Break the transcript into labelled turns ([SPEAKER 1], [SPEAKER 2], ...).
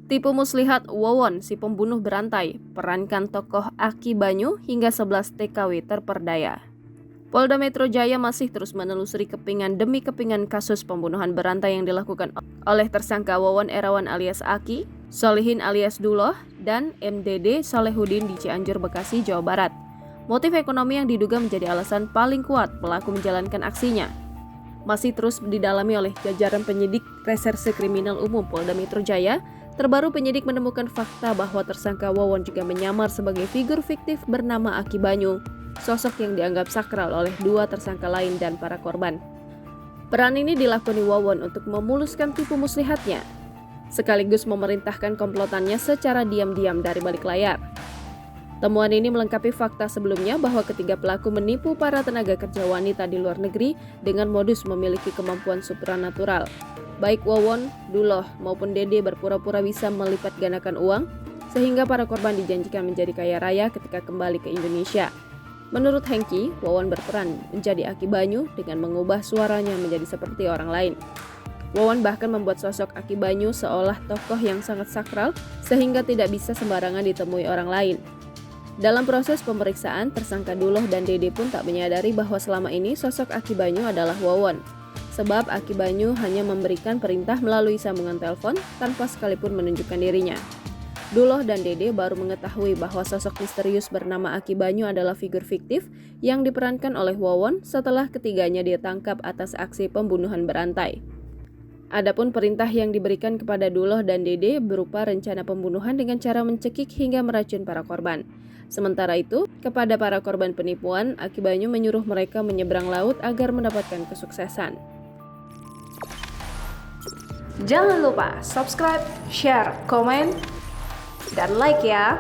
[SPEAKER 1] Tipu muslihat Wawon, si pembunuh berantai, perankan tokoh Aki Banyu hingga 11 TKW terperdaya. Polda Metro Jaya masih terus menelusuri kepingan demi kepingan kasus pembunuhan berantai yang dilakukan oleh tersangka Wawon Erawan alias Aki, Solihin alias Duloh, dan MDD Solehudin di Cianjur, Bekasi, Jawa Barat. Motif ekonomi yang diduga menjadi alasan paling kuat pelaku menjalankan aksinya. Masih terus didalami oleh jajaran penyidik Reserse Kriminal Umum Polda Metro Jaya. Terbaru penyidik menemukan fakta bahwa tersangka Wawon juga menyamar sebagai figur fiktif bernama Aki Banyu, sosok yang dianggap sakral oleh dua tersangka lain dan para korban. Peran ini dilakoni Wawon untuk memuluskan tipu muslihatnya, sekaligus memerintahkan komplotannya secara diam-diam dari balik layar. Temuan ini melengkapi fakta sebelumnya bahwa ketiga pelaku menipu para tenaga kerja wanita di luar negeri dengan modus memiliki kemampuan supranatural. Baik Wawon, Duloh, maupun Dede berpura-pura bisa melipat gandakan uang, sehingga para korban dijanjikan menjadi kaya raya ketika kembali ke Indonesia. Menurut Hengki, Wawon berperan menjadi Aki Banyu dengan mengubah suaranya menjadi seperti orang lain. Wawon bahkan membuat sosok Aki Banyu seolah tokoh yang sangat sakral, sehingga tidak bisa sembarangan ditemui orang lain. Dalam proses pemeriksaan, tersangka Duloh dan Dede pun tak menyadari bahwa selama ini sosok Aki Banyu adalah Wawon. Sebab Aki Banyu hanya memberikan perintah melalui sambungan telepon tanpa sekalipun menunjukkan dirinya. Duloh dan Dede baru mengetahui bahwa sosok misterius bernama Aki Banyu adalah figur fiktif yang diperankan oleh Wawon setelah ketiganya ditangkap atas aksi pembunuhan berantai. Adapun perintah yang diberikan kepada Duloh dan Dede berupa rencana pembunuhan dengan cara mencekik hingga meracun para korban. Sementara itu, kepada para korban penipuan, Aki Banyu menyuruh mereka menyeberang laut agar mendapatkan kesuksesan.
[SPEAKER 2] Jangan lupa subscribe, share, komen, dan like ya!